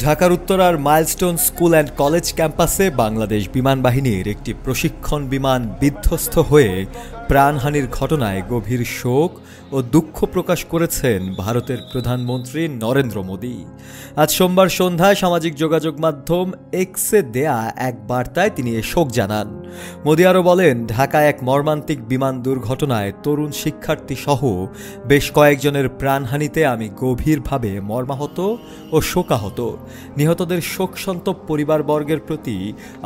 ঢাকার উত্তরার milestone school and college ক্যাম্পাসে বাংলাদেশ বিমান বাহিনীর একটি প্রশিক্ষণ বিমান বিধ্বস্ত হয়ে প্রাণহানির ঘটনায় গভীর শোক ও দুঃখ প্রকাশ করেছেন ভারতের প্রধানমন্ত্রী নরেন্দ্র মোদি। আজ সোমবার সন্ধ্যায় সামাজিক যোগাযোগ মাধ্যম এক্সে দেয়া এক বার্তায় তিনি এ শোক জানান। মোদি আরও বলেন, ঢাকায় এক মর্মান্তিক বিমান দুর্ঘটনায় তরুণ শিক্ষার্থী সহ বেশ কয়েকজনের প্রাণহানিতে আমি গভীরভাবে মর্মাহত ও শোকাহত। নিহতদের শোকসন্তপ্ত পরিবারবর্গের প্রতি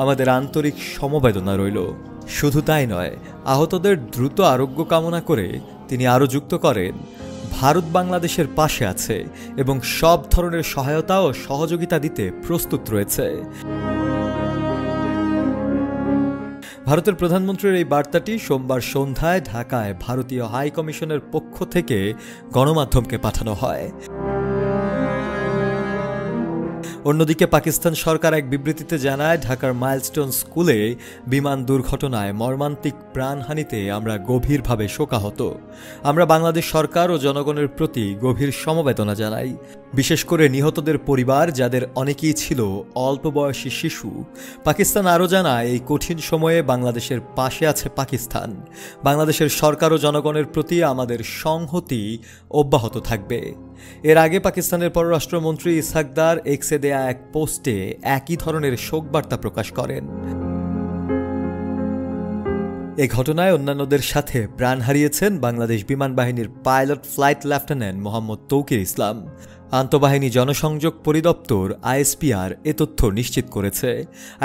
আমাদের আন্তরিক সমবেদনা রইল। শুধু তাই নয়, আহতদের দ্রুত আরোগ্য কামনা করে তিনি আরও যুক্ত করেন, ভারত বাংলাদেশের পাশে আছে এবং সব ধরনের সহায়তা ও সহযোগিতা দিতে প্রস্তুত রয়েছে। ভারতের প্রধানমন্ত্রীর এই বার্তাটি সোমবার সন্ধ্যায় ঢাকায় ভারতীয় হাই কমিশনের পক্ষ থেকে গণমাধ্যমকে পাঠানো হয়। অন্যদিকে পাকিস্তান সরকার এক বিবৃতিতে জানায়, ঢাকার মাইলস্টোন স্কুলে বিমান দুর্ঘটনায় মর্মান্তিক প্রাণহানিতে আমরা গভীরভাবে শোকাহত। আমরা বাংলাদেশ সরকার ও জনগণের প্রতি গভীর সমবেদনা জানাই, বিশেষ করে নিহতদের পরিবার, যাদের অনেকেই ছিল অল্প বয়সী শিশু। পাকিস্তান আরও জানায়, এই কঠিন সময়ে বাংলাদেশের পাশে আছে পাকিস্তান। বাংলাদেশের সরকার ও জনগণের প্রতি আমাদের সংহতি অব্যাহত থাকবে। এর আগে পাকিস্তানের পররাষ্ট্রমন্ত্রী ইসহাক দার এক্সে দেয়া এক পোস্টে একই ধরনের শোকবার্তা প্রকাশ করেন। এ ঘটনায় অন্যান্যদের সাথে প্রাণ হারিয়েছেন বাংলাদেশ বিমান বাহিনীর pilot flight lieutenant Mohammad Tauqir Islam. আন্তঃবাহিনী জনসংযোগ পরিদপ্তর আইএসপিআর এ তথ্য নিশ্চিত করেছে।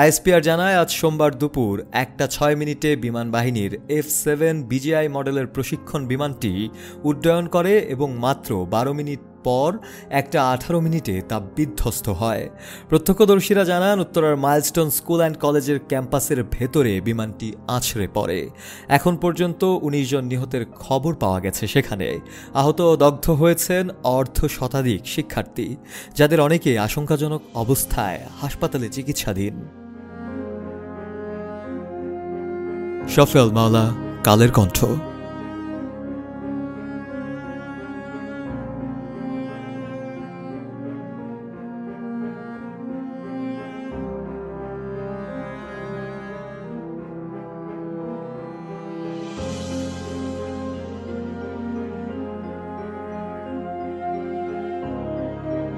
আইএসপিআর জানায়, আজ সোমবার দুপুর 1:06 বিমান বাহিনীর F-7 বিজিআই মডেলের প্রশিক্ষণ বিমানটি উড্ডয়ন করে এবং মাত্র 12 মিনিট পর 1:18 তা বিধ্বস্ত হয়। প্রত্যক্ষদর্শীরা জানান, উত্তরার মাইলস্টোন স্কুল অ্যান্ড কলেজের ক্যাম্পাসের ভেতরে বিমানটি আছড়ে পড়ে। এখন পর্যন্ত 19 জন নিহতের খবর পাওয়া গেছে সেখানে। আহত ও দগ্ধ হয়েছেন অর্ধ শতাধিক শিক্ষার্থী, যাদের অনেকে আশঙ্কাজনক অবস্থায় হাসপাতালে চিকিৎসাধীন। শফিউল মাওলা, কালের কণ্ঠ।